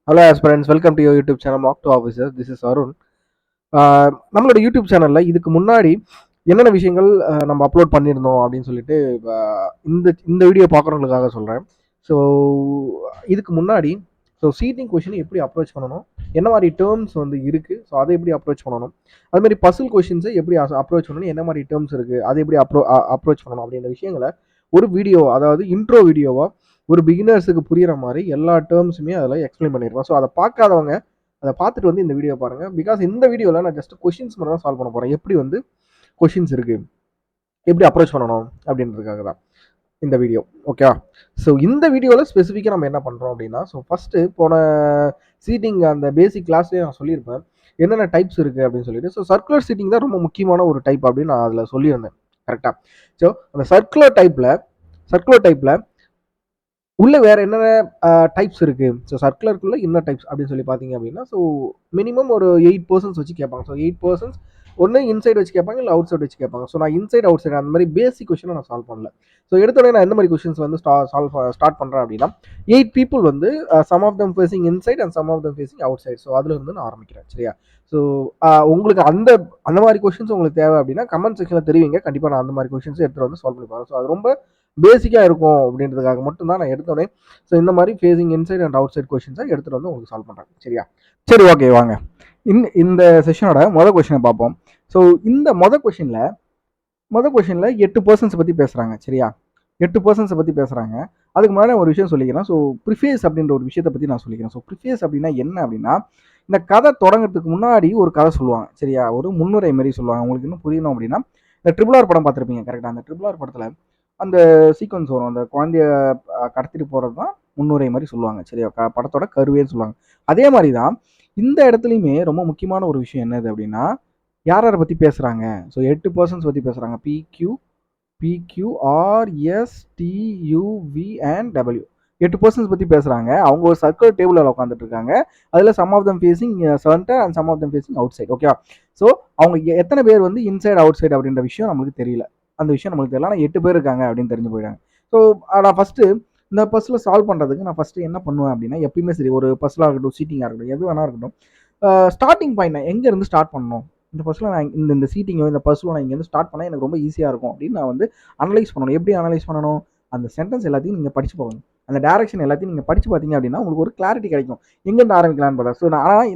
Hello aspirants, welcome to your YouTube channel mark to officer. This is Arun. நம்மளோட YouTube சேனலில் இதுக்கு முன்னாடி என்னென்ன விஷயங்கள் நம்ம அப்லோட் பண்ணியிருந்தோம் அப்படின்னு சொல்லிட்டு இந்த இந்த வீடியோ பார்க்குறவங்களுக்காக சொல்கிறேன். ஸோ இதுக்கு முன்னாடி சீட்டிங் கொஷின் எப்படி அப்ரோச் பண்ணணும், என்ன மாதிரி டேர்ம்ஸ் வந்து இருக்குது, ஸோ அதை எப்படி அப்ரோச் பண்ணணும், அதுமாதிரி பசில் கொஷின்ஸை எப்படி அப்ரோச் பண்ணணும், என்ன மாதிரி டேர்ம்ஸ் இருக்குது, அதை எப்படி அப்ரோச் பண்ணணும் அப்படின்ற விஷயங்களை ஒரு வீடியோ, அதாவது இன்ட்ரோ வீடியோவாக ஒரு பிகினர்ஸுக்கு புரிகிற மாதிரி எல்லா டேர்ம்ஸுமே அதில் எக்ஸ்பிளைன் பண்ணியிருக்கோம். ஸோ அதை பார்க்காதவங்க அதை பார்த்துட்டு வந்து இந்த வீடியோ பாருங்கள். பிகாஸ் இந்த வீடியோவில் நான் ஜஸ்ட் கொஷின்ஸ் மட்டும் தான் சால்வ் பண்ண போகிறேன். எப்படி வந்து கொஷின்ஸ் இருக்குது, எப்படி அப்ரோச் பண்ணணும் அப்படின்றதுக்காக தான் இந்த வீடியோ. ஓகே, ஸோ இந்த வீடியோவில் ஸ்பெசிஃபிக்காக நம்ம என்ன பண்ணுறோம் அப்படின்னா, ஸோ ஃபஸ்ட்டு போன சீட்டிங் அந்த பேசிக் கிளாஸ்லேயே நான் சொல்லியிருப்பேன் என்னென்ன டைப்ஸ் இருக்குது அப்படின்னு சொல்லிட்டு. ஸோ சர்க்குலர் சீட்டிங் தான் ரொம்ப முக்கியமான ஒரு டைப் அப்படின்னு நான் அதில் சொல்லியிருந்தேன். கரெக்டாக. ஸோ அந்த சர்க்குலர் டைப்பில் உள்ள வேறு என்னென்ன டைப்ஸ் இருக்குது, ஸோ சர்க்குலருக்குள்ளே என்ன டைப்ஸ் அப்படின்னு சொல்லி பார்த்தீங்க அப்படின்னா, ஸோ மினிமம் ஒரு 8% வச்சு கேட்பாங்க. ஸோ 8% ஒன்று இன்சைட் வச்சு கேட்பாங்க, இல்லை அவுட் சைட் வச்சு கேட்பாங்க. ஸோ நான் இன்சைட் அவுட் சைட் அந்த மாதிரி பேசிக் கொஷினை நான் சால்வ் பண்ணல. ஸோ எடுத்தோடனே நான் எந்த மாதிரி கொஷின்ஸ் வந்து ஸ்டார்ட் பண்ணுறேன் அப்படின்னா, 8 people வந்து some of them facing inside and some of them facing outside. So அதில் இருந்து நான் ஆரம்பிக்கிறேன். சரியா? ஸோ உங்களுக்கு அந்த மாதிரி கொஷின்ஸ் உங்களுக்கு தேவை அப்படின்னா கமெண்ட் செக்ஷனில் தெரிவிங்க. கண்டிப்பாக நான் அந்த மாதிரி கொஷின்ஸ் எடுத்துகிட்டு வந்து சால்வ் பண்ணி பாருங்க. ஸோ அது ரொம்ப பேசிக்காக இருக்கும் அப்படின்றதுக்காக மட்டும் தான் நான் எடுத்தோடனே ஸோ இந்த மாதிரி facing inside and outside கொஷின்ஸை எடுத்துகிட்டு வந்து உங்களுக்கு சால்வ் பண்ணுறேன். சரியா? சரி, ஓகே, வாங்க இந்த செஷனோட மொதல் கொஷினை பார்ப்போம். ஸோ இந்த மொதல் கொஷினில் 8% பற்றி பேசுகிறாங்க. சரியா? 8% பற்றி பேசுகிறாங்க. அதுக்கு முன்னாடி ஒரு விஷயம் சொல்லிக்கிறேன். ஸோ ப்ரிஃபேஸ் அப்படின்ற ஒரு விஷயத்தை பற்றி நான் சொல்லிக்கிறேன். ஸோ ப்ரிஃபேஸ் அப்படின்னா என்ன அப்படின்னா, இந்த கதை தொடங்கிறதுக்கு முன்னாடி ஒரு கதை சொல்லுவாங்க. சரியா? ஒரு முன்னுரை மாரி சொல்லுவாங்க. உங்களுக்கு இன்னும் புரியணும் அப்படின்னா, இந்த RRR படம் பார்த்துருப்பீங்க. கரெக்டாக? அந்த RRR படத்தில் அந்த சீக்வன்ஸ் வரும். அந்த குழந்தைய கடத்திட்டு போகிறது தான் முன்னுரை மாதிரி சொல்லுவாங்க. சரியா? படத்தோட கருவேன்னு சொல்லுவாங்க. அதே மாதிரி தான் இந்த இடத்துலையுமே ரொம்ப முக்கியமான ஒரு விஷயம் என்னது அப்படின்னா, யார் யாரை பற்றி பேசுகிறாங்க. ஸோ 8% பற்றி பேசுகிறாங்க. PQRSTUV அண்ட் W 8% பற்றி பேசுகிறாங்க. அவங்க ஒரு சர்க்கிள் டேபிளில் உட்காந்துட்டு இருக்காங்க. அதில் some of them facing centre and some of them facing outside. ஓகேவா? ஸோ அவங்க எத்தனை பேர் வந்து இன்சைட் அவுட் சைட் அப்படின்ற விஷயம் நம்மளுக்கு தெரியல. அந்த விஷயம் நம்மளுக்கு தெரியல. ஆனால் 8 பேர் இருக்காங்க அப்படின்னு தெரிஞ்சு போயிட்டாங்க. ஸோ நான் ஃபஸ்ட்டு இந்த பஸ்ஸில் சால்வ் பண்ணுறதுக்கு நான் ஃபஸ்ட்டு என்ன பண்ணுவேன் அப்படின்னா, எப்பயுமே சரி, ஒரு பஸ்ஸில் இருக்கட்டும், சீட்டிங்காக இருக்கட்டும், எது வேணா இருக்கட்டும், ஸ்டார்டிங் பாயிண்ட் நான் எங்கேருந்து ஸ்டார்ட் பண்ணணும், இந்த பஸ்ஸில் நான் இந்த சீட்டிங்கோ இந்த பஸ்ஸில் நான் இங்கேருந்து ஸ்டார்ட் பண்ணால் எனக்கு ரொம்ப ஈஸியாக இருக்கும் அப்படின்னு நான் வந்து அனலைஸ் பண்ணணும். எப்படி அனலைஸ் பண்ணணும்? அந்த சென்டென்ஸ் எல்லாத்தையும் நீங்கள் படித்து போகணும். அந்த டேரக்ஷன் எல்லாத்தையும் நீங்கள் படித்து பார்த்தீங்க அப்படின்னா உங்களுக்கு ஒரு கிளாரிட்டி கிடைக்கும், எங்கேருந்து ஆரம்பிக்கலான்னு பார்த்தா. ஸோ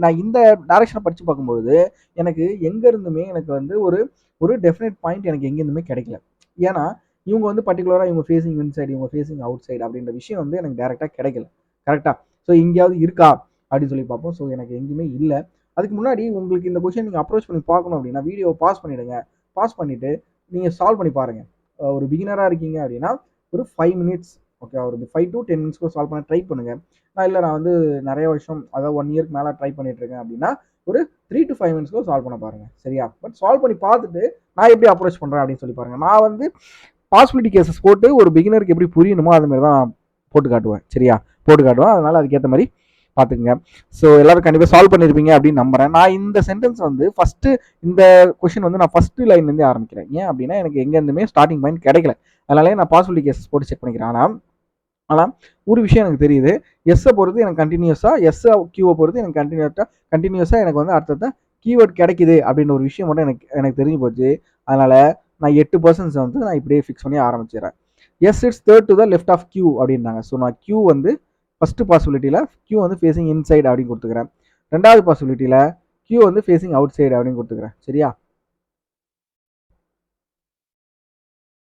நான் இந்த டேரக்ஷனை படித்து பார்க்கும்போது எனக்கு எங்கேருந்துமே எனக்கு வந்து ஒரு டெஃபினட் பாயிண்ட் எனக்கு எங்கேருந்துமே கிடைக்கல. ஏன்னா இவங்க வந்து பர்டிகுலராக இவங்க ஃபேஸிங் இன்சைடு, இவங்க ஃபேஸிங் அவுட் சைடு அப்படின்ற விஷயம் வந்து எனக்கு டேரெக்டாக கிடைக்கல. கரெக்டாக? ஸோ எங்கேயாவது இருக்கா அப்படின்னு சொல்லி பார்ப்போம். ஸோ எனக்கு எங்கேயுமே இல்லை. அதுக்கு முன்னாடி உங்களுக்கு இந்த கொஷின் நீங்கள் அப்ரோச் பண்ணி பார்க்கணும் அப்படின்னா வீடியோவை பாஸ் பண்ணிவிடுங்க. பாஸ் பண்ணிவிட்டு நீங்கள் சால்வ் பண்ணி பாருங்கள். ஒரு பிகினராக இருக்கீங்க அப்படின்னா ஒரு 5 minutes, ஓகே, ஒரு 5 to 10 minutes சால்வ் பண்ண ட்ரை பண்ணுங்கள். நான் வந்து நிறைய வருஷம், அதாவது 1 year மேலே ட்ரை பண்ணிட்டு இருக்கேன் அப்படின்னா ஒரு 3 to 5 minutes சால்வ் பண்ண பாருங்கள். சரியா? பட் சால்வ் பண்ணி பார்த்துட்டு நான் எப்படி அப்ரோச் பண்ணுறேன் அப்படின்னு சொல்லி பாருங்கள். நான் வந்து பாசிபிலிட்டி கேசஸ் போட்டு ஒரு பிகினருக்கு எப்படி புரியணுமோ அது மாதிரி தான் போட்டு காட்டுவேன். சரியா? போட்டு காட்டுவேன். அதனால் அதுக்கேற்ற மாதிரி பார்த்துக்குங்க. ஸோ எல்லோரும் கண்டிப்பாக சால்வ் பண்ணியிருப்பீங்க அப்படின்னு நம்புறேன். நான் இந்த சென்டென்ஸ் வந்து ஃபஸ்ட்டு இந்த கொஷின் வந்து நான் ஃபஸ்ட்டு லைன்லேருந்தே ஆரம்பிக்கிறேன். ஏன் அப்படின்னா எனக்கு எங்கேருந்துமே ஸ்டார்டிங் பாயிண்ட் கிடைக்கல. அதனாலே நான் பாசிபிலிட்டி கேசஸ் போட்டு செக் பண்ணிக்கிறேன். ஆனால் ஒரு விஷயம் எனக்கு தெரியுது, எஸ்ஸை பொறுத்து எனக்கு கண்டினியூஸாக, எஸ்ஸை கியூவை பொறுத்து எனக்கு கண்டினியூஸாக எனக்கு வந்து அடுத்தது கீவேர்ட் கிடைக்குது அப்படின்ற ஒரு விஷயம் மட்டும் எனக்கு தெரிஞ்சு போச்சு. அதனால் நான் 8% வந்து நான் இப்படியே ஃபிக்ஸ் பண்ணி ஆரம்பிச்சிடுறேன். S it's third to the left of Q அப்படின்றாங்க. ஸோ நான் கியூ வந்து ஃபஸ்ட்டு பாசிபிலிட்டியில் கியூ வந்து ஃபேஸிங் இன்சைடு அப்படின்னு கொடுத்துக்கிறேன். ரெண்டாவது பாசிபிலிட்டியில் கியூ வந்து ஃபேஸிங் அவுட் சைடு அப்படின்னு கொடுத்துக்கிறேன். சரியா?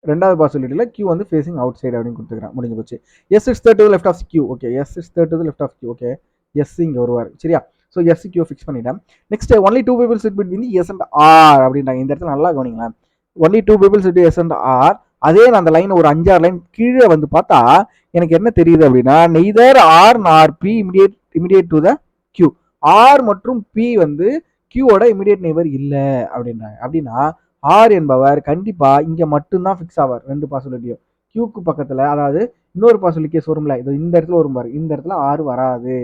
ரெண்டாவது பாசிபிலிட்டியில் கியூ வந்து ஃபேஸிங் அவுட் சைடு அப்படின்னு கொடுத்துக்கிறேன். முடிஞ்சு போச்சு. S it's third to the left of Q. Okay, S it's third to the left of Q. Okay, S இங்கே வருவார். சரியா? ஸோ எஸ் கியூ ஃபிக்ஸ் பண்ணிட்டேன். Next only 2 people sit between the S and R அப்படின்றாங்க. இந்த இடத்துல நல்லா கவனிங்களேன். Only 2 people sit S and R. அதே நான் அந்த லைன் ஒரு 5-6 லைன் கீழே வந்து பார்த்தா எனக்கு என்ன தெரியுது அப்படின்னா, neither R nor P immediate to the Q. R மற்றும் பி வந்து கியூவோட இமிடியேட் நெய்பர் இல்லை அப்படின்றாங்க. அப்படின்னா ஆர் என்பவர் கண்டிப்பாக இங்கே மட்டும்தான் ஃபிக்ஸ் ஆவார். 2 பாசிபிலிட்டியும் கியூக்கு பக்கத்தில், அதாவது இன்னொரு பாசிபிலிட்டி கேஸ் வரும்ல, இது இந்த இடத்துல வரும் பாரு, இந்த இடத்துல ஆர் வராது.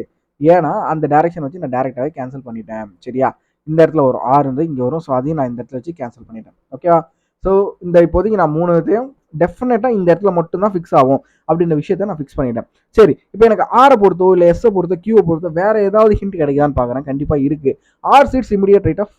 ஏன்னா அந்த டைரக்ஷன் வச்சு நான் டேரெக்டாகவே கேன்சல் பண்ணிட்டேன். சரியா? இந்த இடத்துல வரும், ஆர் வந்து இங்கே வரும். ஸோ அதையும் நான் இந்த இடத்துல வச்சு கேன்சல் பண்ணிட்டேன். ஓகேவா? ஸோ இந்த இப்போதைக்கு நான் 3 இதையும் டெஃபினட்டாக இந்த இடத்துல மட்டும்தான் ஃபிக்ஸ் ஆகும் அப்படின்ற விஷயத்த நான் ஃபிக்ஸ் பண்ணிட்டேன். சரி, இப்போ எனக்கு ஆரை பொறுத்தோ இல்லை எஸ்ஸை பொறுத்தோ கியூவை பொறுத்தோ வேற ஏதாவது ஹிண்ட் கிடைக்குதான்னு பார்க்குறேன். கண்டிப்பாக இருக்குது. R sits immediate right of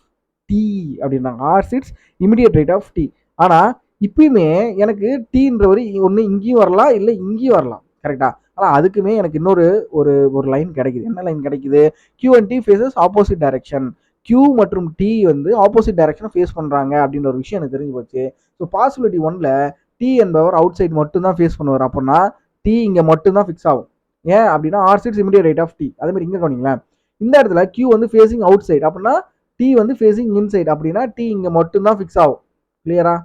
D அப்படின்றாங்க. R sits immediate right of T. ஆனால் இப்பயுமே எனக்கு டீன்றவர் ஒன்று இங்கேயும் வரலாம், இல்லை இங்கேயும் வரலாம். கரெக்டா? ஆனால் அதுக்குமே எனக்கு இன்னொரு ஒரு ஒரு லைன் கிடைக்குது. என்ன லைன் கிடைக்குது? Q and T faces opposite direction. Q மற்றும் டி வந்து ஆப்போசிட் டைரக்ஷனை ஃபேஸ் பண்ணுறாங்க அப்படின்ற ஒரு விஷயம் எனக்கு தெரிஞ்சு போச்சு. ஸோ பாசிபிலிட்டி ஒன்ல டி என்பவர் அவுட் சைட் மட்டும் தான் ஃபேஸ் பண்ணுவார். அப்படின்னா டி இங்கே மட்டும் தான் ஃபிக்ஸ் ஆகும். ஏன் அப்படின்னா R sits immediate right of T. அதே மாதிரி இங்கே கவனிங்களேன், இந்த இடத்துல கியூ வந்து ஃபேஸிங் அவுட் சைட், அப்படின்னா டி வந்து ஃபேஸிங் இன்சைட், அப்படின்னா டி இங்கே மட்டும் தான் ஃபிக்ஸ் ஆகும். கிளியரா?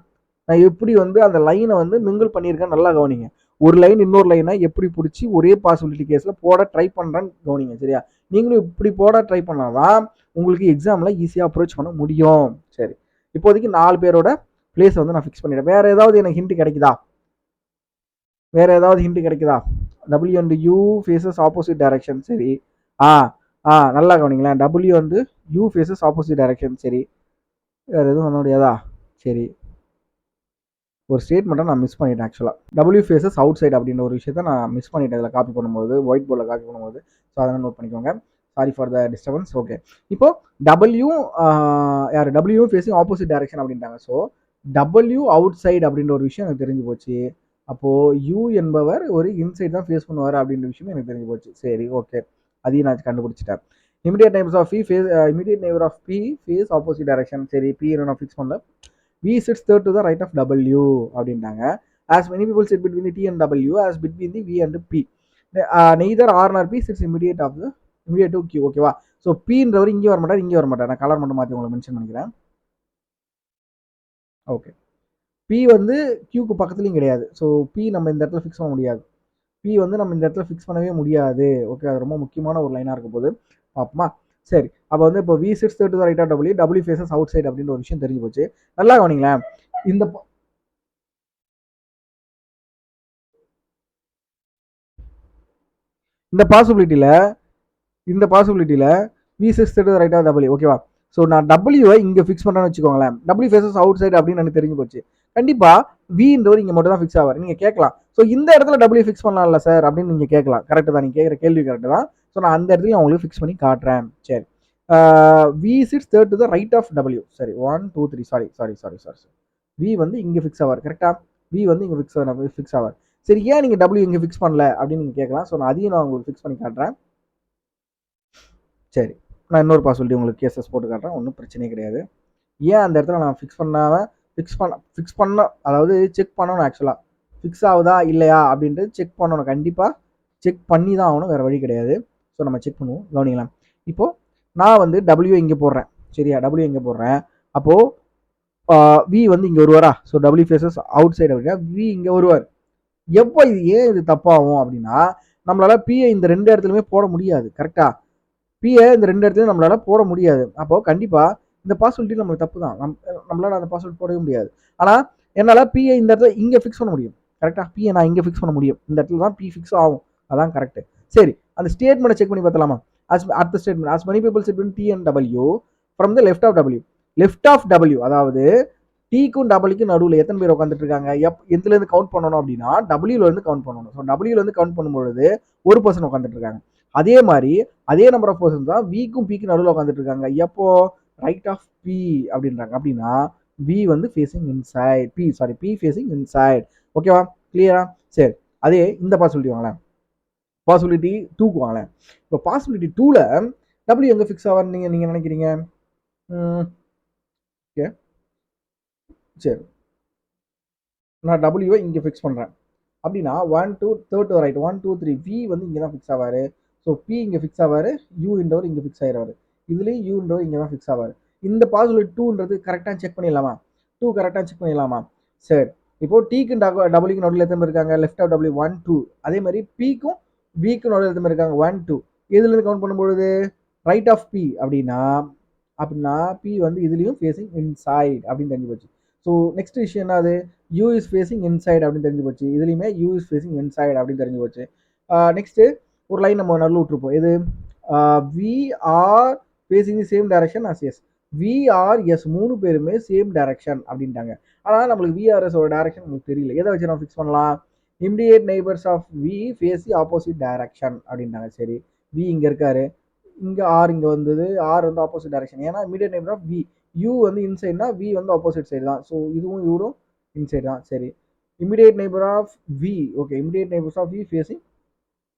நான் எப்படி வந்து அந்த லைனை வந்து மிங்கிள் பண்ணியிருக்கேன் நல்லா கவனிங்க. ஒரு லைன் இன்னொரு லைனை எப்படி பிடிச்சி ஒரே பாசிபிலிட்டி கேஸில் போட ட்ரை பண்ணுறேன்னு கவனிங்க. சரியா? நீங்களும் இப்படி போட ட்ரை பண்ணாதான் உங்களுக்கு எக்ஸாமில் ஈஸியாக அப்ரோச் பண்ண முடியும். சரி, இப்போதைக்கு 4 பேரோட பிளேஸை வந்து நான் ஃபிக்ஸ் பண்ணிட்டேன். வேற ஏதாவது எனக்கு ஹிண்ட் கிடைக்குதா? வேற ஏதாவது ஹிண்ட் கிடைக்குதா? W and U faces opposite direction. சரி, ஆ ஆ நல்லா கவனிங்களேன். W வந்து U ஃபேஸஸ் ஆப்போசிட் டைரக்ஷன். சரி, வேற எதுவும் பண்ண முடியாதா? சரி, ஒரு ஸ்டேட்மெண்ட்டை நான் மிஸ் பண்ணிட்டேன். ஆக்சுவலாக W ஃபேஸஸ் அவுட் சைட் அப்படின்ற ஒரு விஷயத்தை நான் மிஸ் பண்ணிட்டேன் இதில் காப்பி பண்ணும்போது, ஒயிட் போர்டில் காப்பி பண்ணும்போது. ஸோ அதெல்லாம் நோட் பண்ணிக்கோங்க. Sorry for the disturbance. Okay, இப்போ W யார் W ஃபேஸிங் ஆப்போசிட் டைரக்ஷன் அப்படின்ட்டாங்க. ஸோ W அவுட் சைட் அப்படின்ற ஒரு விஷயம் எனக்கு தெரிஞ்சு போச்சு. அப்போது U என்பவர் ஒரு இன்சைட் தான் ஃபேஸ் பண்ணுவார் அப்படின்ற விஷயம் எனக்கு தெரிஞ்சு போச்சு. சரி, ஓகே, அதையும் நான் கண்டுபிடிச்சிட்டேன். Immediate neighbours of P face immediate neighbour of P face opposite direction. சரி, P நான் ஃபிக்ஸ் பண்ணல. V sits third to the right of W அப்படின்ட்டாங்க. As many people sit between the T and W as between the V and P. Neither R nor P sits immediate to Q. ஓகேவா? So Pன்றவர் இங்கே வர மாட்டார், இங்கே வர மாட்டார். நான் colour மட்டும் மாற்றி உங்களுக்கு மென்ஷன் பண்ணிக்கிறேன். ஓகே, P வந்து Qக்கு பக்கத்துலையும் கிடையாது. ஸோ P நம்ம இந்த இடத்துல ஃபிக்ஸ் பண்ண முடியாது. P வந்து நம்ம இந்த இடத்துல ஃபிக்ஸ் பண்ணவே முடியாது. ஓகே, அது ரொம்ப முக்கியமான ஒரு லைனாக இருக்க போது பார்ப்போமா? சரி, அப்போ வந்து இப்போ V sits third to the right of W, W faces outside அப்படின்ற ஒரு விஷயம் தெரிஞ்சு போச்சு. நல்லா கவனிங்களேன். இந்த பாசிபிலிட்டியில் V sits third to the right of W. ஓகேவா? ஸோ நான் டபிள்யூவை இங்கே ஃபிக்ஸ் பண்ணுறேன்னு வச்சுக்கோங்களேன். W ஃபேஸஸ் அவுட் சைடு அப்படின்னு எனக்கு தெரிஞ்சு போச்சு. கண்டிப்பாக Vன்றவர் இங்கே மட்டும் தான் ஃபிக்ஸ் ஆவார். நீங்கள் கேட்கலாம், ஸோ இந்த இடத்துல W ஃபிக்ஸ் பண்ணலாம்ல சார் அப்படின்னு நீங்கள் கேட்கலாம். கரெக்டு தான், நீங்கள் கேட்குற கேள்வி கரெக்டு தான். ஸோ நான் அந்த இடத்துல உங்களுக்கு ஃபிக்ஸ் பண்ணி காட்டுறேன். சரி, V sits third to the right of W. சரி, 1 2 3 சாரி. V வந்து இங்கே ஃபிக்ஸ் ஆவார். கரெக்டாக? V வந்து இங்கே ஃபிக்ஸ் ஆவார். சரி, ஏன் நீங்கள் W இங்கே ஃபிக்ஸ் பண்ணல அப்படின்னு நீங்கள் கேட்கலாம். ஸோ நான் அதையும் நான் உங்களுக்கு ஃபிக்ஸ் பண்ணி காட்டுறேன். சரி, நான் இன்னொரு பாசிபிலிட்டி உங்களுக்கு கேசஸ் போட்டு காட்டுறேன். ஒன்றும் பிரச்சனையே கிடையாது. ஏன் அந்த இடத்துல நான் ஃபிக்ஸ் பண்ண அதாவது செக் பண்ணணும். ஆக்சுவலாக ஃபிக்ஸ் ஆகுதா இல்லையா அப்படின்ட்டு செக் பண்ணணும். கண்டிப்பாக செக் பண்ணி தான் ஆகணும், வேறு வழி கிடையாது. ஸோ நம்ம செக் பண்ணுவோம். கவனிக்கலாம். இப்போது நான் வந்து W இங்கே போடுறேன். சரியா? W இங்கே போடுறேன். அப்போது V வந்து இங்கே வருவாரா? So W faces outside அப்படின்னா V இங்கே வருவார். எப்போ ஏன் இது தப்பாகும் அப்படின்னா, நம்மளால P இந்த 2 இடத்துலையுமே போட முடியாது. கரெக்டாக? P இந்த 2 இடத்துலையும் நம்மளால போட முடியாது. அப்போது கண்டிப்பாக இந்த பாசிபிலிட்டி நம்மளுக்கு தப்பு தான். நம்மளால அந்த பாசிபிலிட்டி போடவே முடியாது. ஆனால் என்னால் P இந்த இடத்துல இங்கே ஃபிக்ஸ் பண்ண முடியும். கரெக்டாக? P நான் இங்கே ஃபிக்ஸ் பண்ண முடியும். இந்த இடத்துல தான் P ஃபிக்ஸ் ஆகும். அதான் கரெக்டு. சரி, அந்த ஸ்டேட்மெண்ட்டை செக் பண்ணி பார்த்தலாமா? அடுத்த statement, as many people sit between T and W from the left of W. Left of W, அதாவது Tக்கும் Wக்கும் நடுவில் எத்தனை பேர் உட்காந்துட்டு இருக்காங்க? எதுலேருந்து கவுண்ட் பண்ணணும் அப்படின்னா Wலேருந்து கவுண்ட் பண்ணணும். ஸோ Wலேருந்து கவுண்ட் பண்ணும்பொழுது ஒரு பர்சன் உட்காந்துட்டு இருக்காங்க. அதே மாதிரி அதே நம்பர் ஆஃப் பர்சன்ஸ் தான் Vக்கும் Pக்கு நடுவில் உட்காந்துட்டு இருக்காங்க. எப்போ? ரைட் ஆஃப் P அப்படின்றாங்க. அப்படின்னா V வந்து facing inside, P facing inside. ஓகேவா? கிளியரா? சரி, அதே இந்த பாசிபிலிட்டி வாங்களேன். பாசிபிலிட்டி 2க்கு வாங்களேன். இப்போ பாசிபிலிட்டி 2ல W எங்கே ஃபிக்ஸ் ஆவார்னு நீங்கள் நினைக்கிறீங்க? ஓகே, சரி, நான் W இங்கே ஃபிக்ஸ் பண்ணுறேன். அப்படின்னா 1 2 தேர்ட் ரைட் 1 2 3 V வந்து இங்கே தான் ஃபிக்ஸ் ஆவார். ஸோ P இங்கே ஃபிக்ஸ் ஆவார், Uன்றவர் இங்கே ஃபிக்ஸ் ஆயிடுவார். இதுலேயும் Uன்றவர் இங்கே தான் ஃபிக்ஸ் ஆவார். இந்த பாசிபிலிட்டி 2ன்றது கரெக்டாக செக் பண்ணிடலாமா? 2 கரெக்டாக செக் பண்ணிடலாமா? சரி, இப்போது Tக்கும் Wக்கும் நடுவில் எத்தனை இருக்காங்க? Left of W 1 2. அதே மாதிரி Pக்கும் Vக்கும் நடுவில் எத்தனை இருக்காங்க? 1 2. எதுலேருந்து கவுண்ட் பண்ணும்பொழுது ரைட் ஆஃப் P அப்படின்னா P வந்து இதுலேயும் ஃபேஸிங் இன்சைட் அப்படின்னு தெரிஞ்சு போச்சு. ஸோ நெக்ஸ்ட் விஷயம் என்னது? U இஸ் ஃபேஸிங் இன்சைட் அப்படின்னு தெரிஞ்சு போச்சு. இதுலையுமே U இஸ் ஃபேஸிங் இன்சைட் அப்படின்னு தெரிஞ்சு போச்சு. நெக்ஸ்ட்டு ஒரு லைன் நம்ம நடுவில் விட்டுருப்போம். இது V are facing the same direction as S. VRS 3 பேருமே சேம் டைரக்ஷன் அப்படின்ட்டாங்க. ஆனால் நம்மளுக்கு விஆர்எஸோட டைரக்ஷன் நமக்கு தெரியல. எதை வச்சு நம்ம ஃபிக்ஸ் பண்ணலாம்? Immediate neighbours of V face the opposite direction அப்படின்ட்டாங்க. சரி, வி இங்கே இருக்காரு, இங்கே ஆர் இங்கே வந்தது, ஆர் வந்து ஆப்போசிட் டைரக்ஷன். ஏன்னா immediate neighbour of V, U வந்து இன்சைட்னா வி வந்து ஆப்போசிட் சைடு தான். ஸோ இதுவும் இவரும் இன்சைட் தான். சரி, immediate neighbour of V, okay, immediate neighbours of V facing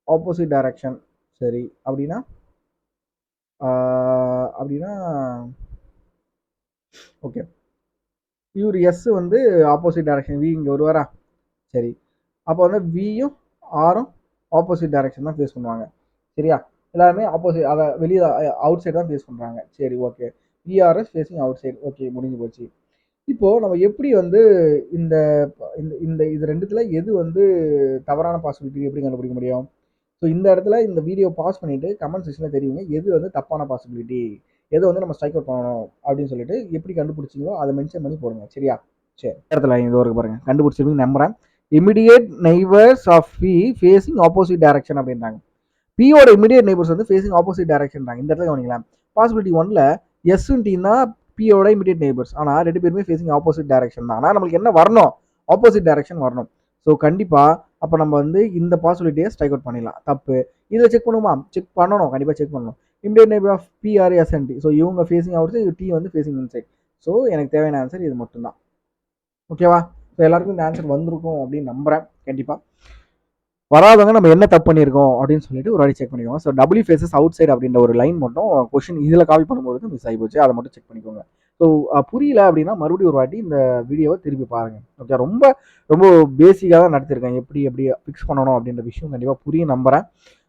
opposite direction. சரி, அப்படின்னா அப்படின்னா ஓகே, இவர் எஸ் வந்து ஆப்போசிட் டைரக்ஷன், வி இங்கே வருவாரா? சரி, அப்போ வந்து வியும் ஆரும் ஆப்போசிட் டைரக்ஷன் தான் ஃபேஸ் பண்ணுவாங்க. சரியா, எல்லாருமே ஆப்போசிட், அதை வெளியே அவுட் சைடு தான் ஃபேஸ் பண்ணுறாங்க. சரி, okay, VRS facing out side. Okay, முடிஞ்சு போச்சு. இப்போது நம்ம எப்படி வந்து இந்த இந்த இது ரெண்டுத்தில் எது வந்து தவறான பாசிபிலிட்டி எப்படி கண்டுபிடிக்க முடியும்? ஸோ இந்த இடத்துல இந்த வீடியோ பாஸ் பண்ணிவிட்டு கமெண்ட் செக்ஷனில் தெரியுங்க எது வந்து தப்பான பாசிபிலிட்டி, எதை வந்து நம்ம ஸ்ட்ரைக் அவுட் பண்ணணும் அப்படின்னு சொல்லிட்டு எப்படி கண்டுபிடிச்சிங்களோ அதை மென்ஷன் பண்ணி போடுங்க. சரியா, சரி, இடத்துல இது வரைக்கும் பாருங்க, கண்டுபிடிச்சிருவீங்க நம்புறேன். Immediate neighbours of P facing opposite direction அப்படின்றாங்க. பியோட இமிடியேட் நெய்பர்ஸ் வந்து ஃபேஸிங் ஆப்போசிட் டைரக்ஷன். இந்த இடத்துல கவனிக்கலாம், பாசிபிலிட்டி ஒன்ல எஸ் டீனா பியோட இமிடியேட் நெய்பர்ஸ், ஆனால் 2 பேருமே ஃபேஸிங் ஆப்போசிட் டைரக்ஷன் தான். ஆனால் நம்மளுக்கு என்ன வரணும்? ஆப்போசிட் டைரக்ஷன் வரணும். ஸோ கண்டிப்பாக அப்போ நம்ம வந்து இந்த பாசிபிலிட்டியை ஸ்ட்ரைக் அவுட் பண்ணிடலாம். தப்பு. இதை செக் பண்ணுமா? செக் பண்ணணும், கண்டிப்பாக செக் பண்ணணும். இமிடியேட் நெய்பர் ஆஃப் பிஆர்எஸ்என்டி, ஸோ இவங்க ஃபேஸிங் அவுட் சைடு, டி வந்து ஃபேஸிங் இன்சைட். ஸோ எனக்கு தேவையான ஆன்சர் இது மட்டும்தான். ஓகேவா? ஸோ எல்லாருக்கும் இந்த ஆன்சர் வந்திருக்கும் அப்படின்னு நம்புறேன். கண்டிப்பாக வராதவங்க நம்ம என்ன தப்பு பண்ணியிருக்கோம் அப்படின்னு சொல்லிட்டு ஒரு வாட்டி செக் பண்ணிக்கோங்க. So W faces outside அப்படின்ற ஒரு லைன் மட்டும் கொஸ்டின் இதில் காப்பி பண்ணும்போது மிஸ் ஆகி போச்சு, அதை மட்டும் செக் பண்ணிக்கோங்க. ஸோ புரியல அப்படின்னா மறுபடியும் ஒரு வாட்டி இந்த வீடியோவை திருப்பி பாருங்கள். ஓகே, ரொம்ப ரொம்ப பேசிக்காக தான் நடத்திருக்கேன். எப்படி ஃபிக்ஸ் பண்ணணும் அப்படின்ற விஷயம் கண்டிப்பாக புரியும் நம்புறேன்.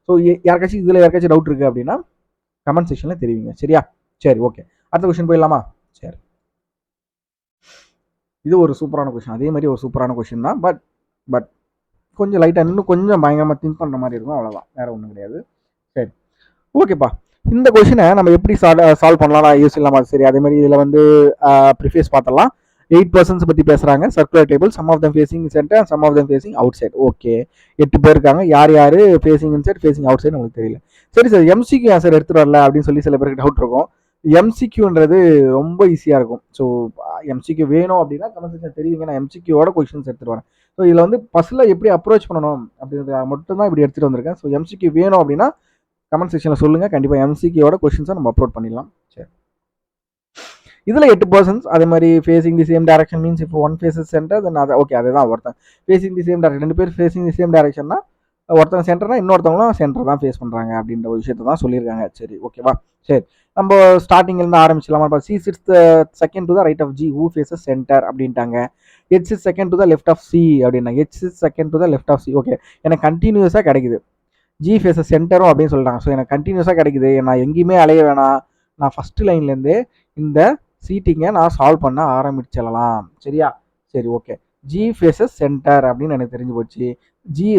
ஸோ யாருக்காச்சும் இதில் யாருக்காச்சும் டவுட் இருக்குது அப்படின்னா கமெண்ட் செக்ஷனில் தெரிவிங்க. சரியா, சரி, ஓகே, அடுத்த கொஸ்டின் போயிடலாமா? சரி, இது ஒரு சூப்பரான கொஸ்டின், அதே மாதிரி ஒரு சூப்பரான கொஸ்டின் தான். பட் கொஞ்சம் லைட்டாக இன்னும் கொஞ்சம் பயங்கரமாக திங்க் பண்ணுற மாதிரி இருக்கும், அவ்வளோதான், வேறு ஒன்றும் கிடையாது. சரி, ஓகேப்பா. இந்த கொஷினை நம்ம எப்படி சால்வ் பண்ணலாம் யோசிக்கலாமா? சரி, அதே மாதிரி இதில் வந்து ப்ரிஃபேஸ் பார்த்தலாம். 8% பற்றி பேசுகிறாங்க. Circular table, some of them facing centre, some of them facing outside. Okay, 8 பேர் இருக்காங்க. யார் யார் facing inside, facing outside நமக்கு தெரியல. சரி சார், எம்சிக்யூ ஆன்சர் எடுத்துகிட்டு வரல அப்படின்னு சொல்லி சில பேருக்கு டவுட் இருக்கும். எம்சிக்யூன்றது ரொம்ப ஈஸியாக இருக்கும். ஸோ எம்சிக்யூ வேணும் அப்படின்னா கமெண்ட் செக்ஷன் தெரிவிங்க, நான் எம்சிக்யூவோட கொஷின்ஸ் எடுத்துகிட்டு வரேன். ஸோ இதில் வந்து பஸ்ஸில் எப்படி அப்ரோச் பண்ணணும் அப்படின்றத மட்டும் தான் இப்படி எடுத்துகிட்டு வந்திருக்கேன். ஸோ எம்சிக்யூ வேணும் அப்படின்னா கமெண்ட் செக்ஷனில் சொல்லுங்கள், கண்டிப்பாக எம்சிக்யூவோட கொஷின்ஸை நம்ம அப்லோட் பண்ணிடலாம். சரி, இதில் 8%, அதே மாதிரி facing the same direction means இப்போ ஒன் ஃபேஸஸ் சென்டர், தென் அதை ஓகே, அதுதான் ஒருத்தன் ஃபேஸிங் தி சேம் டைரக்ஷன், 2 பேர் ஃபேஸிங் தி சேம் டைரக்ஷன்னா ஒருத்தங்க சென்டர்னா இன்னொருத்தவங்களும் சென்டர் தான் ஃபேஸ் பண்ணுறாங்க அப்படின்ற ஒரு விஷயத்தை தான் சொல்லியிருக்காங்க. சரி, ஓகேவா? சரி, நம்ம ஸ்டார்டிங்லேருந்து ஆரம்பிச்சிடலாமா? C sits second to the right of G who faces centre அப்படின்ட்டாங்க. H is second to the left of C அப்படின்னா, H is second to the left of C. Okay, எனக்கு கண்டினியூஸாக கிடைக்குது. ஜி ஃபேஸஸ் சென்டரும் அப்படின்னு சொல்கிறாங்க. ஸோ எனக்கு கண்டினியூஸாக கிடைக்குது, நான் எங்கேயுமே அலைய வேணாம், நான் ஃபஸ்ட்டு லைன்லேருந்து இந்த சீட்டிங்கை நான் சால்வ் பண்ண ஆரம்பிச்சிடலாம். சரியா, சரி, ஓகே, ஜி ஃபேஸஸ் சென்டர் அப்படின்னு எனக்கு தெரிஞ்சு போச்சு.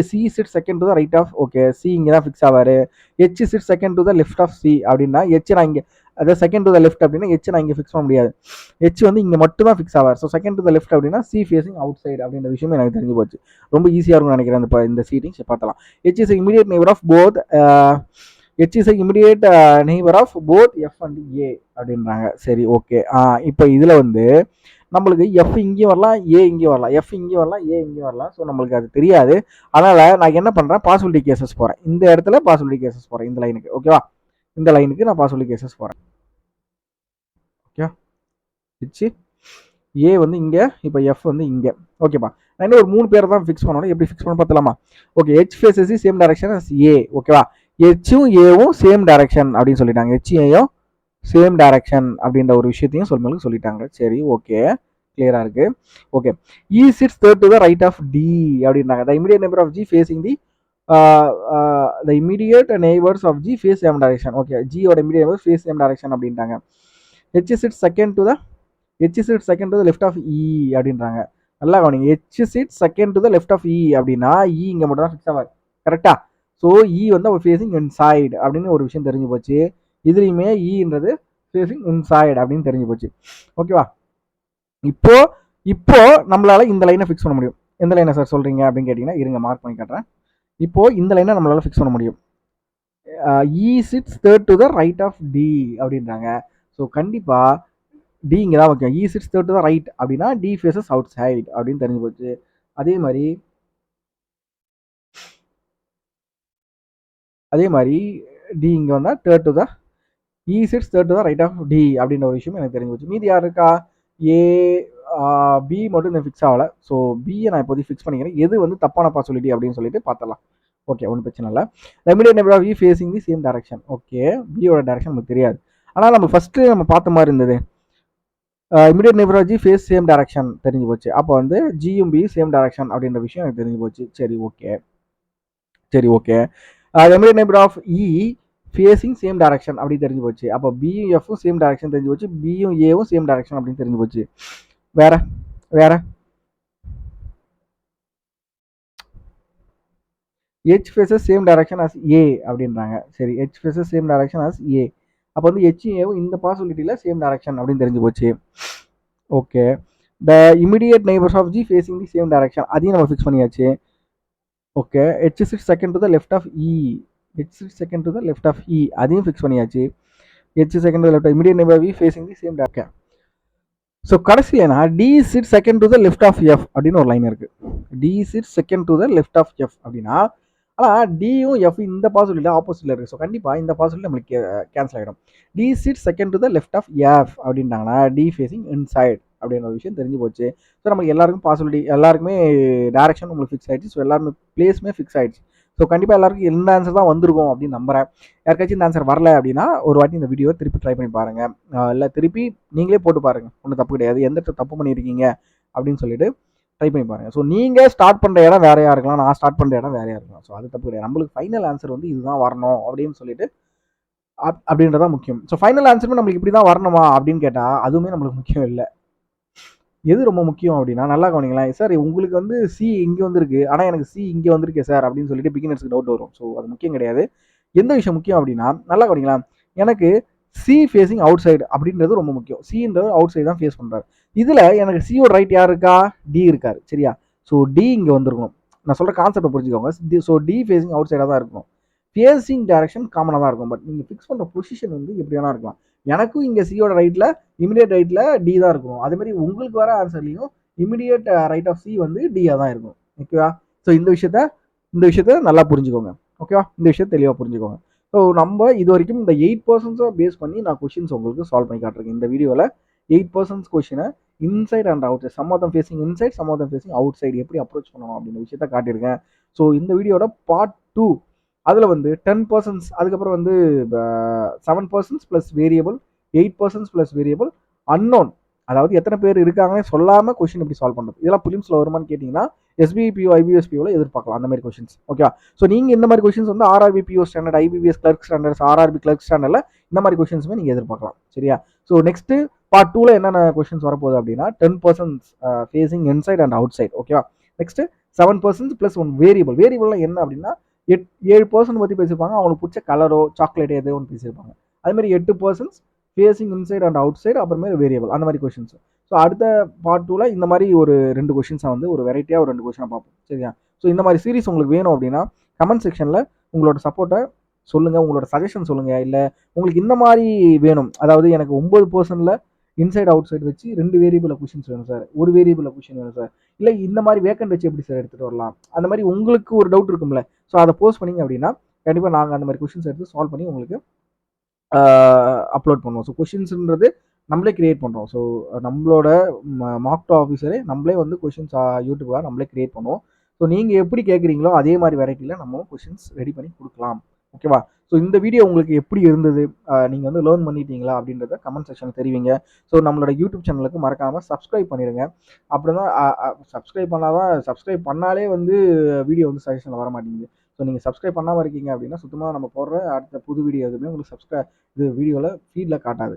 C sit second to the right of, okay, C இங்கே தான் ஃபிக்ஸ் ஆவார். H sit second to the left of C அப்படின்னா ஹெச் நான் இங்கே, அதாவது செகண்ட் டு த லெஃப்ட் அப்படின்னா ஹெச் நான் இங்கே ஃபிக்ஸ் பண்ண முடியாது. ஹெச் வந்து இங்கே மட்டும் தான் ஃபிக்ஸ் ஆவார். So second to the left அப்படின்னா சி ஃபேஸிங் அவுட் சைடு அப்படின்ற விஷயம் எனக்கு தெரிஞ்சு போச்சு. ரொம்ப ஈஸியாக இருக்கும்னு நினைக்கிறேன் இந்த சீட்டிங் பார்த்தலாம். H is immediate neighbour of both, H is immediate neighbour of both F and A அப்படின்றாங்க. சரி, ஓகே, இப்போ இதில் வந்து நம்மளுக்கு எஃப் இங்கேயும் வரலாம், ஏ இங்கேயும் வரலாம், எஃப் இங்கேயும் வரலாம், ஏ இங்கேயும் வரலாம். ஸோ நம்மளுக்கு அது தெரியாது. அதனால் நான் என்ன பண்ணுறேன், பாசிபிலிட்டி கேசஸ் போகிறேன். இந்த இடத்துல பாசிபிலிட்டி கேசஸ் போகிறேன், இந்த லைனுக்கு. ஓகேவா, இந்த லைனுக்கு நான் பாசிபிலிட்டி கேசஸ் போகிறேன். ஓகே, ஹெச் ஏ வந்து இங்கே, இப்போ எஃப் வந்து இங்கே. ஓகேப்பா, நான் இன்னும் ஒரு 3 பேரை தான் ஃபிக்ஸ் பண்ணணும். எப்படி ஃபிக்ஸ் பண்ண பார்த்தலாமா? Okay, H faces same direction as A. ஓகேவா, ஹெச்சும் ஏவும் சேம் டைரக்ஷன் அப்படின்னு சொல்லிட்டாங்க. ஹெச் ஏயும் சேம் டைரக்ஷன் அப்படின்ற ஒரு விஷயத்தையும் சொல்லிட்டாங்க. சரி, ஓகே, கிளியரா இருக்கு. Okay, E sits third to the right of D அப்படின்றாங்க. The immediate neighbour of G facing the the immediate neighbours of G face same direction. Okay, ஜியோட immediate neighbour face same direction அப்படின்றாங்க. H sits second to the left of E அப்படின்றாங்க. நல்லா கவனிங்க, H sits second to the left of E அப்படின்னா E இங்கே மட்டும் தான் fix ஆவார். கரெக்டா? ஸோ இ வந்து அவர் ஃபேஸிங் இன்சைடு அப்படின்னு ஒரு விஷயம் தெரிஞ்சு போச்சு. இதுலையுமே இன்றது ஃபேஸிங் இன்சைடு அப்படின்னு தெரிஞ்சு போச்சு. ஓகேவா, இப்போ நம்மளால இந்த லைனை ஃபிக்ஸ் பண்ண முடியும். எந்த லைனை சார் சொல்றீங்க அப்படின்னு கேட்டீங்கன்னா, இருங்க மார்க் பண்ணி காட்டுறேன். இப்போ இந்த லைனை நம்மளால ஃபிக்ஸ் பண்ண முடியும். E sits third to the right of D அப்படின்றாங்க. ஸோ கண்டிப்பா டி இங்கே தான் முக்கியம். E sits third to the right அப்படின்னா டி ஃபேஸஸ் அவுட் சைட் அப்படின்னு தெரிஞ்சு போச்சு. அதே மாதிரி டி இங்கே வந்தால் third to the E sits third to the right of D அப்படின்ற ஒரு விஷயம் எனக்கு தெரிஞ்சு போச்சு. மீதி யார் இருக்கா? ஏ பி மட்டும் இந்த ஃபிக்ஸ் ஆகலை. ஸோ பியை நான் இப்போதைக்கு ஃபிக்ஸ் பண்ணிக்கிறேன். எது வந்து தப்பான பாசிபிலிட்டி அப்படின்னு சொல்லிட்டு பார்த்தலாம். ஓகே, ஒன்றும் பிரச்சனை இல்லை. Immediate neighbour of E facing the same direction. Okay, பியோட டைரக்ஷன் நமக்கு தெரியாது. ஆனால் நம்ம ஃபஸ்ட்டு நம்ம பார்த்த மாதிரி இருந்தது. Immediate neighbour of G face same direction தெரிஞ்சு போச்சு. அப்போ வந்து ஜியும் பி சேம் டைரக்ஷன் அப்படின்ற விஷயம் எனக்கு தெரிஞ்சு போச்சு. சரி okay. Immediate neighbour of E facing same direction அப்படி தெரிஞ்சு போச்சு. அப்போ பியும் எஃப்பும் சேம் டைரக்ஷன் தெரிஞ்சு போச்சு. பியும் ஏவும் சேம் டைரக்ஷன் அப்படின்னு தெரிஞ்சு போச்சு. வேற H faces same direction as A அப்படின்றாங்க. சரி, H faces same direction as A. அப்போ வந்து ஹெச்சும் ஏவும் இந்த பாசிபிலிட்டியில் சேம் டைரக்ஷன் அப்படின்னு தெரிஞ்சு போச்சு. Okay, the immediate neighbours of G facing the same direction அதையும் நம்ம ஃபிக்ஸ் பண்ணியாச்சு. Okay, H sits second to the left of E. H sits second to the left of E அதையும் ஃபிக்ஸ் பண்ணியாச்சு. H second to left immediate neighbour we facing the same direction. So கடைசியில் என்ன, D sit second to the left of F அப்படின்னு ஒரு line இருக்குது. D sit second to the left of F அப்படின்னா, ஆனால் டியும் F இந்த possibility ஆப்போசிட்டில் இருக்குது. ஸோ கண்டிப்பாக இந்த பாசிபிலிட்டி நம்மளுக்கு கேன்சல் ஆகிடும். D sit second to the left of F அப்படின்ட்டாங்கன்னா டி ஃபேஸிங் இன்சைட் அப்படின்ற ஒரு விஷயம் தெரிஞ்சு போச்சு. ஸோ நமக்கு எல்லாருக்கும் பாசிபிலிட்டி, எல்லாருக்குமே டேரக்ஷன் உங்களுக்கு ஃபிக்ஸ் ஆகிடுச்சு. ஸோ எல்லாருமே பிளேஸுமே ஃபிக்ஸ் ஆகிடுச்சு. ஸோ கண்டிப்பாக எல்லாருக்கும் எந்த ஆன்சர் தான் வந்திருக்கும் அப்படின்னு நம்புறேன். யாருக்காச்சும் இந்த ஆன்சர் வரல அப்படின்னா ஒரு வாட்டி இந்த வீடியோ திருப்பி ட்ரை பண்ணி பாருங்கள். இல்லை திருப்பி நீங்களே போட்டு பாருங்கள், ஒன்றும் தப்பு கிடையாது. எந்த தப்பு பண்ணியிருக்கீங்க அப்படின்னு சொல்லிட்டு ட்ரை பண்ணி பாருங்கள். ஸோ நீங்கள் ஸ்டார்ட் பண்ணுற இடம் வேறையாக இருக்கலாம், நான் ஸ்டார்ட் பண்ணுற இடம் வேறையாக இருக்கலாம். ஸோ அது தப்பு கிடையாது. நம்மளுக்கு ஃபைனல் ஆன்சர் வந்து இதுதான் வரணும் அப்படின்னு சொல்லிட்டு அப்படின்றதான் முக்கியம். ஸோ ஃபைனல் ஆன்சருமே நம்மளுக்கு இப்படி தான் வரணுமா அப்படின்னு கேட்டால் அதுவுமே நம்மளுக்கு முக்கியம் இல்லை. எது ரொம்ப முக்கியம் அப்படின்னா, நல்லா கவனிங்களேன். சார் உங்களுக்கு வந்து சி இங்கே வந்திருக்கு, ஆனால் எனக்கு சி இங்கே வந்திருக்கே சார் அப்படின்னு சொல்லிட்டு பிகினர்ஸ்க்கு டவுட் வரும். ஸோ அது முக்கியம் கிடையாது. எந்த விஷயம் முக்கியம் அப்படின்னா, நல்லா கவனிங்களேன், எனக்கு சி ஃபேஸிங் அவுட் சைடு அப்படின்றது ரொம்ப முக்கியம். சின்றது அவுட் சைடு தான் ஃபேஸ் பண்ணுறாரு. இதில் எனக்கு சியோட ரைட் யார் இருக்கா? டி இருக்காரு. சரியா? ஸோ டி இங்கே வந்துருக்கணும். நான் சொல்கிற கான்செப்டை புரிஞ்சுக்கோங்க. ஸோ டி ஃபேஸிங் அவுட் சைடாக தான் இருக்கணும். ஃபேஸிங் டைரக்ஷன் காமனாக தான் இருக்கும். பட் நீங்கள் ஃபிக்ஸ் பண்ணுற பொசிஷன் வந்து எப்படி வேணா இருக்கலாம். எனக்கும் இங்கே சியோட ரைட்டில் இமிடியேட் ரைட்டில் டி தான் இருக்கணும். அதே மாதிரி உங்களுக்கு வர ஆன்சர்லையும் இமிடியேட் ரைட் ஆஃப் சி வந்து டியாக தான் இருக்கும். ஓகேவா? ஸோ இந்த விஷயத்த நல்லா புரிஞ்சுக்கோங்க. ஓகேவா? இந்த விஷயத்தை தெளிவாக புரிஞ்சுக்கோங்க. ஸோ நம்ம இது வரைக்கும் இந்த 8% பேஸ் பண்ணி நான் கொஷின்ஸ் உங்களுக்கு சால்வ் பண்ணி காட்டுறேன். இந்த வீடியோவில் 8% கொஷினை inside and outside, some of them facing inside, some of them facing outside எப்படி அப்ரோச் பண்ணணும் அப்படின்ற விஷயத்த காட்டியிருக்கேன். ஸோ இந்த வீடியோட பார்ட் 2 அதில் வந்து 10%, அதுக்கப்புறம் வந்து 7% plus variable, 8% plus variable, unknown, அதாவது எத்தனை பேர் இருக்காங்கன்னு சொல்லாமல் கொஷின் எப்படி சால்வ் பண்ணுறது, இதெல்லாம் பிலிம்ஸில் வருமானு கேட்டிங்கன்னா எஸ்பிபிஓ ஐபிஎஸ்பிஓவில் எதிர்பார்க்கலாம் அந்த மாதிரி கொஷின்ஸ். ஓகே, ஸோ நீங்கள் இந்த மாதிரி கொஷின்ஸ் வந்து RRB PO standard, IBPS clerk standards, RRB clerk ஸ்டாண்டர்டில் இந்த மாதிரி கொஷின்ஸுமே நீங்கள் எதிர்பார்க்கலாம். சரியா? ஸோ நெக்ஸ்ட்டு பார்ட் 2ல் என்னென்ன கொஷின்ஸ் வரப்போகுது அப்படின்னா 10% facing inside and outside. ஓகேவா? நெக்ஸ்ட்டு 7% ப்ளஸ் 1 வேரியபிள்லாம் என்ன அப்படின்னா 7% பற்றி பேசியிருப்பாங்க. அவங்களுக்கு பிடிச்ச கலரோ சாக்லேட் ஏதோ ஒன்று பேசியிருப்பாங்க. அதுமாதிரி 8% facing inside and out side, அப்புறமேல வேரியபிள், அந்த மாதிரி கொஷின்ஸ். ஸோ அடுத்த பார்ட் 2ல் இந்த மாதிரி ஒரு 2 கொஷின்ஸாக வந்து ஒரு வெரைட்டியாக ஒரு 2 கொஷினாக பார்ப்போம். சரியா? ஸோ இந்த மாதிரி சீரிஸ் உங்களுக்கு வேணும் அப்படின்னா கமெண்ட் செக்ஷனில் உங்களோட சப்போர்ட்டை சொல்லுங்கள், உங்களோட சஜஷன் சொல்லுங்கள். இல்லை உங்களுக்கு இந்த மாதிரி வேணும், அதாவது எனக்கு 9%ல் இன்சைட் அவுட் சைடு வச்சு 2 வேரியபிளில் கொஷின்ஸ் வேணும் சார், ஒரு வேரியபிளில் கொஷின் வேணும் சார், இல்லை இந்த மாதிரி வேக்கண்ட் வச்சு எப்படி சார் எடுத்துகிட்டு வரலாம், அந்த மாதிரி உங்களுக்கு ஒரு டவுட் இருக்கும்ல. ஸோ அதை போஸ்ட் பண்ணிங்க அப்படின்னா கண்டிப்பாக நாங்கள் அந்த மாதிரி கொஷின்ஸ் எடுத்து சால்வ் பண்ணி உங்களுக்கு அப்லோட் பண்ணுவோம். ஸோ கொஷின்ஸுன்றது நம்மளே கிரியேட் பண்ணுறோம். ஸோ நம்மளோட மார்க் டூ ஆஃபீஸரே நம்மளே வந்து கொஷின்ஸ் யூடியூபாக நம்மளே கிரியேட் பண்ணுவோம். ஸோ நீங்கள் எப்படி கேட்குறீங்களோ அதே மாதிரி வெரைட்டியில் நம்ம கொஷின்ஸ் ரெடி பண்ணி கொடுக்கலாம். ஓகேவா? ஸோ இந்த வீடியோ உங்களுக்கு எப்படி இருந்தது, நீங்கள் வந்து லேர்ன் பண்ணிட்டீங்களா அப்படின்றத கமெண்ட் செக்ஷனில் தெரிவிங்க. ஸோ நம்மளோட யூடியூப் சேனலுக்கு மறக்காமல் சப்ஸ்கிரைப் பண்ணிடுங்க. அப்படி தான் சப்ஸ்கிரைப் பண்ணாலே வந்து வீடியோ வந்து சஜஷனில் வர மாட்டேங்குது. ஸோ நீங்கள் சப்ஸ்கிரைப் பண்ணாமல் இருக்கீங்க அப்படின்னா சுத்தமாக நம்ம போடுற அடுத்த புது வீடியோ எதுவுமே உங்களுக்கு வீடியோவில் ஃபீடில் காட்டாது.